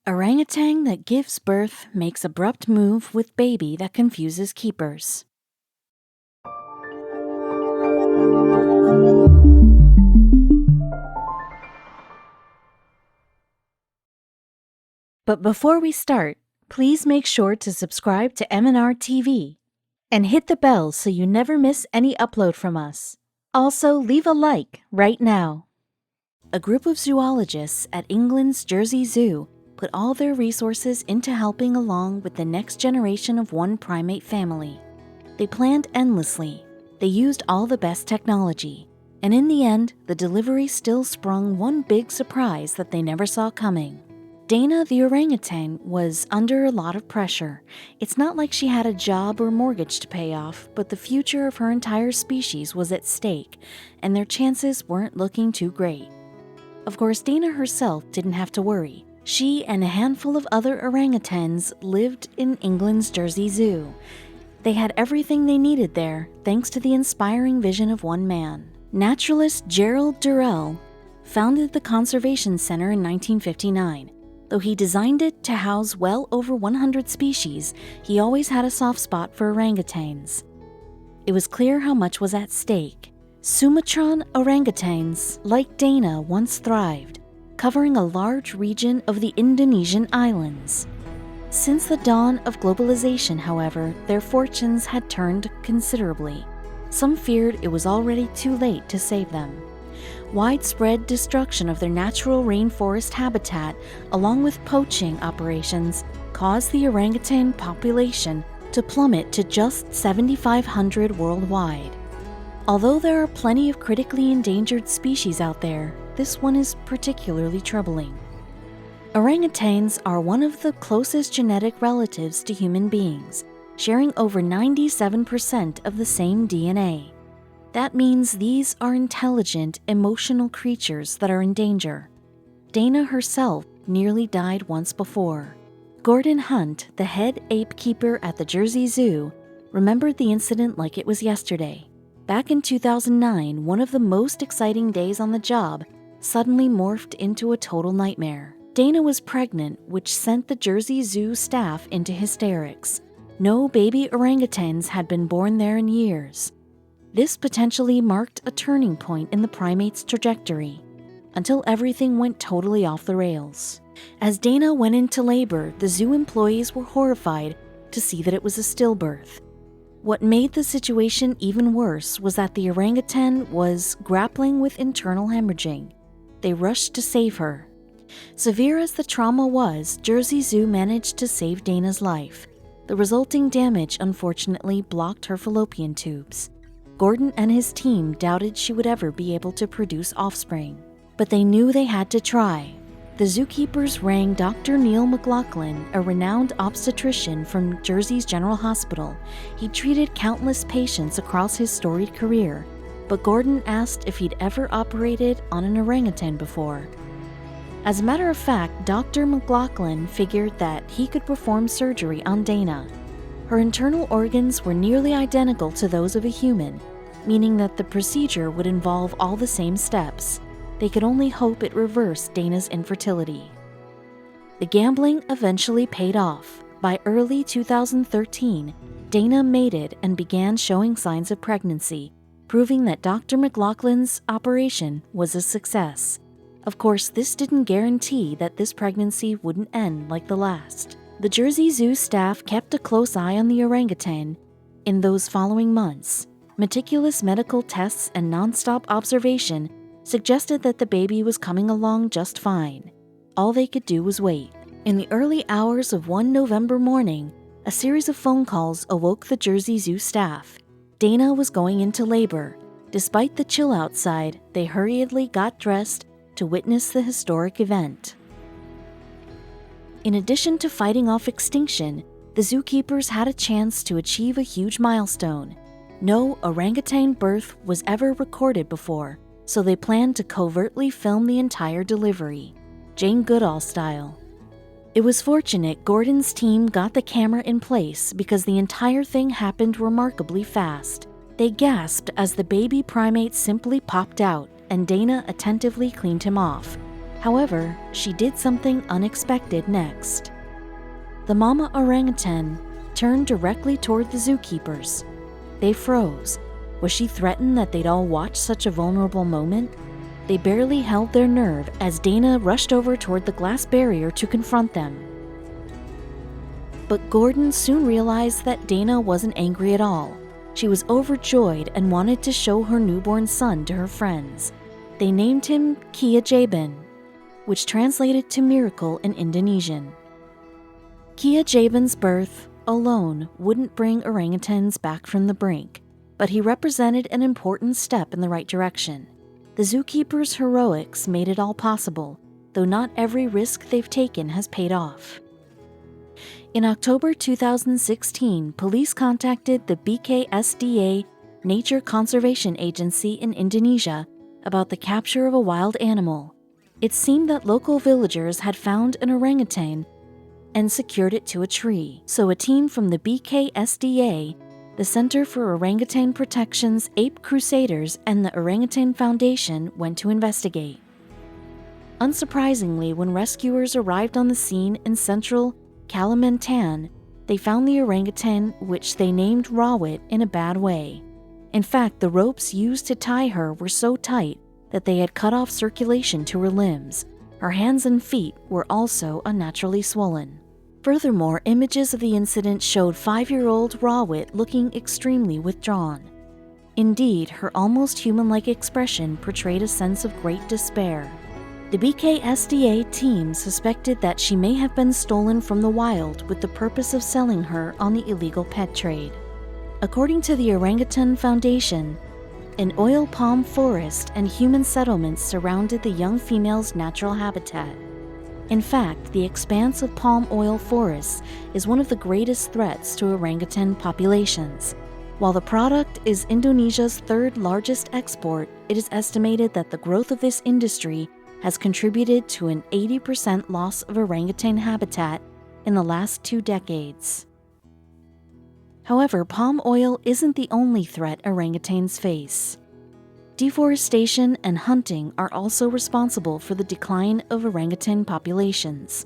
Orangutan that gives birth makes abrupt move with baby that confuses keepers. But before we start, please make sure to subscribe to m&rtv and hit the bell so you never miss any upload from us. Also, leave a like right now. A group of zoologists at England's Jersey Zoo put all their resources into helping along with the next generation of one primate family. They planned endlessly. They used all the best technology. And in the end, the delivery still sprung one big surprise that they never saw coming. Dana the orangutan was under a lot of pressure. It's not like she had a job or mortgage to pay off, but the future of her entire species was at stake, and their chances weren't looking too great. Of course, Dana herself didn't have to worry. She and a handful of other orangutans lived in England's Jersey Zoo. They had everything they needed there, thanks to the inspiring vision of one man. Naturalist Gerald Durrell founded the Conservation Center in 1959. Though he designed it to house well over 100 species, he always had a soft spot for orangutans. It was clear how much was at stake. Sumatran orangutans, like Dana, once thrived, covering a large region of the Indonesian islands. Since the dawn of globalization, however, their fortunes had turned considerably. Some feared it was already too late to save them. Widespread destruction of their natural rainforest habitat, along with poaching operations, caused the orangutan population to plummet to just 7,500 worldwide. Although there are plenty of critically endangered species out there, this one is particularly troubling. Orangutans are one of the closest genetic relatives to human beings, sharing over 97% of the same DNA. That means these are intelligent, emotional creatures that are in danger. Dana herself nearly died once before. Gordon Hunt, the head ape keeper at the Jersey Zoo, remembered the incident like it was yesterday. Back in 2009, one of the most exciting days on the job suddenly morphed into a total nightmare. Dana was pregnant, which sent the Jersey Zoo staff into hysterics. No baby orangutans had been born there in years. This potentially marked a turning point in the primate's trajectory, until everything went totally off the rails. As Dana went into labor, the zoo employees were horrified to see that it was a stillbirth. What made the situation even worse was that the orangutan was grappling with internal hemorrhaging. They rushed to save her. Severe as the trauma was, Jersey Zoo managed to save Dana's life. The resulting damage unfortunately blocked her fallopian tubes. Gordon and his team doubted she would ever be able to produce offspring, but they knew they had to try. The zookeepers rang Dr. Neil McLaughlin, a renowned obstetrician from Jersey's General Hospital. He treated countless patients across his storied career, but Gordon asked if he'd ever operated on an orangutan before. As a matter of fact, Dr. McLaughlin figured that he could perform surgery on Dana. Her internal organs were nearly identical to those of a human, meaning that the procedure would involve all the same steps. They could only hope it reversed Dana's infertility. The gambling eventually paid off. By early 2013, Dana mated and began showing signs of pregnancy, proving that Dr. McLaughlin's operation was a success. Of course, this didn't guarantee that this pregnancy wouldn't end like the last. The Jersey Zoo staff kept a close eye on the orangutan in those following months. Meticulous medical tests and nonstop observation suggested that the baby was coming along just fine. All they could do was wait. In the early hours of one November morning, a series of phone calls awoke the Jersey Zoo staff. Dana was going into labor. Despite the chill outside, they hurriedly got dressed to witness the historic event. In addition to fighting off extinction, the zookeepers had a chance to achieve a huge milestone. No orangutan birth was ever recorded before, so they planned to covertly film the entire delivery, Jane Goodall style. It was fortunate Gordon's team got the camera in place because the entire thing happened remarkably fast. They gasped as the baby primate simply popped out, and Dana attentively cleaned him off. However, she did something unexpected next. The mama orangutan turned directly toward the zookeepers. They froze. Was she threatened that they'd all watch such a vulnerable moment? They barely held their nerve as Dana rushed over toward the glass barrier to confront them. But Gordon soon realized that Dana wasn't angry at all. She was overjoyed and wanted to show her newborn son to her friends. They named him Kia Jabin, which translated to miracle in Indonesian. Kia Jabin's birth alone wouldn't bring orangutans back from the brink, but he represented an important step in the right direction. The zookeepers' heroics made it all possible, though not every risk they've taken has paid off. In October 2016, police contacted the BKSDA Nature Conservation Agency in Indonesia about the capture of a wild animal. It seemed that local villagers had found an orangutan and secured it to a tree, so a team from the BKSDA, the Center for Orangutan Protection's Ape Crusaders, and the Orangutan Foundation went to investigate. Unsurprisingly, when rescuers arrived on the scene in central Kalimantan, they found the orangutan, which they named Rawit, in a bad way. In fact, the ropes used to tie her were so tight that they had cut off circulation to her limbs. Her hands and feet were also unnaturally swollen. Furthermore, images of the incident showed 5-year-old Rawit looking extremely withdrawn. Indeed, her almost human-like expression portrayed a sense of great despair. The BKSDA team suspected that she may have been stolen from the wild with the purpose of selling her on the illegal pet trade. According to the Orangutan Foundation, an oil palm forest and human settlements surrounded the young female's natural habitat. In fact, the expanse of palm oil forests is one of the greatest threats to orangutan populations. While the product is Indonesia's third largest export, it is estimated that the growth of this industry has contributed to an 80% loss of orangutan habitat in the last 2 decades. However, palm oil isn't the only threat orangutans face. Deforestation and hunting are also responsible for the decline of orangutan populations,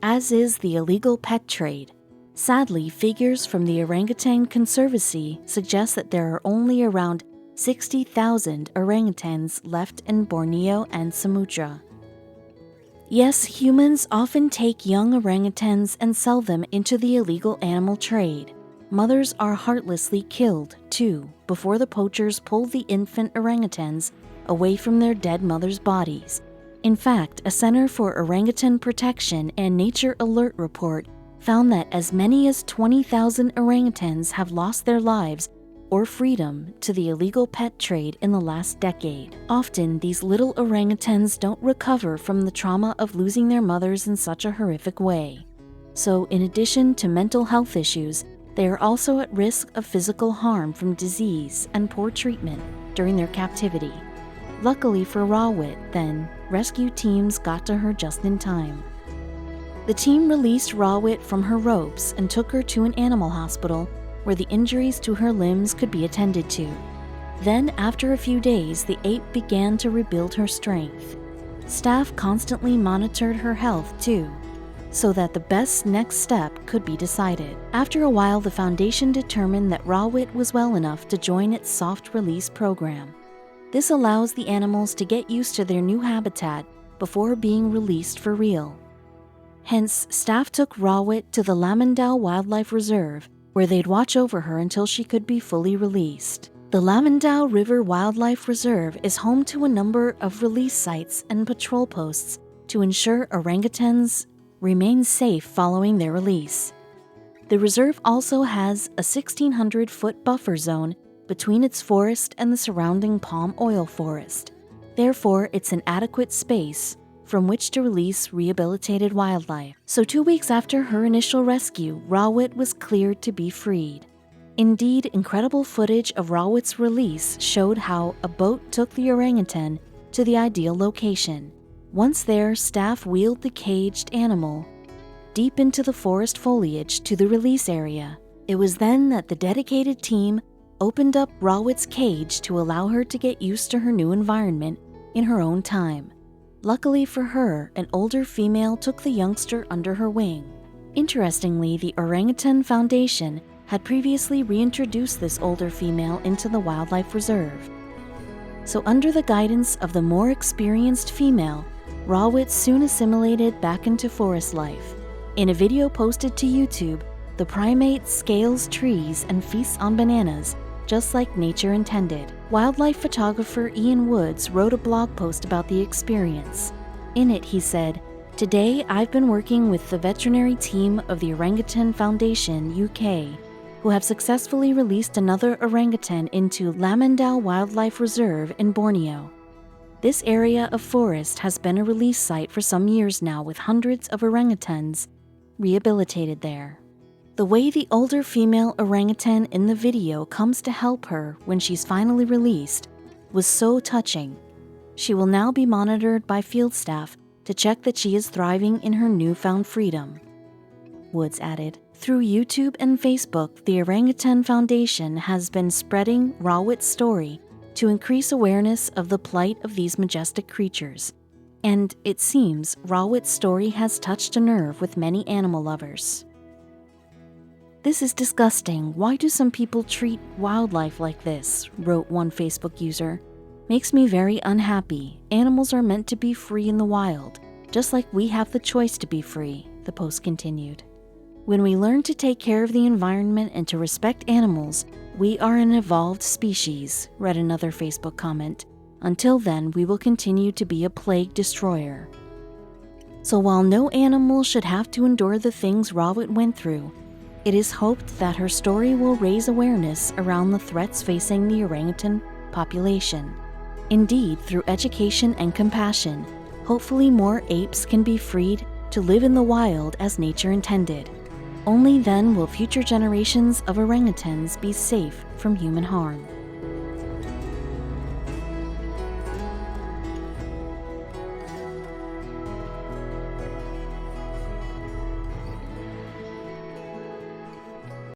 as is the illegal pet trade. Sadly, figures from the Orangutan Conservancy suggest that there are only around 60,000 orangutans left in Borneo and Sumatra. Yes, humans often take young orangutans and sell them into the illegal animal trade. Mothers are heartlessly killed, too, before the poachers pull the infant orangutans away from their dead mothers' bodies. In fact, a Center for Orangutan Protection and Nature Alert report found that as many as 20,000 orangutans have lost their lives or freedom to the illegal pet trade in the last decade. Often, these little orangutans don't recover from the trauma of losing their mothers in such a horrific way. So, in addition to mental health issues, they are also at risk of physical harm from disease and poor treatment during their captivity. Luckily for Rawit, then, rescue teams got to her just in time. The team released Rawit from her ropes and took her to an animal hospital where the injuries to her limbs could be attended to. Then, after a few days, the ape began to rebuild her strength. Staff constantly monitored her health, too, so that the best next step could be decided. After a while, the foundation determined that Rawit was well enough to join its soft release program. This allows the animals to get used to their new habitat before being released for real. Hence, staff took Rawit to the Lamandau Wildlife Reserve, where they'd watch over her until she could be fully released. The Lamandau River Wildlife Reserve is home to a number of release sites and patrol posts to ensure orangutans remain safe following their release. The reserve also has a 1,600-foot buffer zone between its forest and the surrounding palm oil forest. Therefore, it's an adequate space from which to release rehabilitated wildlife. So 2 weeks after her initial rescue, Rawit was cleared to be freed. Indeed, incredible footage of Rawit's release showed how a boat took the orangutan to the ideal location. Once there, staff wheeled the caged animal deep into the forest foliage to the release area. It was then that the dedicated team opened up Rawit's cage to allow her to get used to her new environment in her own time. Luckily for her, an older female took the youngster under her wing. Interestingly, the Orangutan Foundation had previously reintroduced this older female into the wildlife reserve. So under the guidance of the more experienced female, Rawit soon assimilated back into forest life. In a video posted to YouTube, the primate scales trees and feasts on bananas, just like nature intended. Wildlife photographer Ian Woods wrote a blog post about the experience. In it, he said, "Today, I've been working with the veterinary team of the Orangutan Foundation UK, who have successfully released another orangutan into Lamandau Wildlife Reserve in Borneo. This area of forest has been a release site for some years now, with hundreds of orangutans rehabilitated there. The way the older female orangutan in the video comes to help her when she's finally released was so touching. She will now be monitored by field staff to check that she is thriving in her newfound freedom." Woods added, "Through YouTube and Facebook, the Orangutan Foundation has been spreading Rawit's story to increase awareness of the plight of these majestic creatures. And it seems Rawit's story has touched a nerve with many animal lovers." "This is disgusting. Why do some people treat wildlife like this?" wrote one Facebook user. "Makes me very unhappy. Animals are meant to be free in the wild, just like we have the choice to be free," the post continued. "When we learn to take care of the environment and to respect animals, we are an evolved species," read another Facebook comment. "Until then, we will continue to be a plague destroyer." So while no animal should have to endure the things Rawit went through, it is hoped that her story will raise awareness around the threats facing the orangutan population. Indeed, through education and compassion, hopefully more apes can be freed to live in the wild as nature intended. Only then will future generations of orangutans be safe from human harm.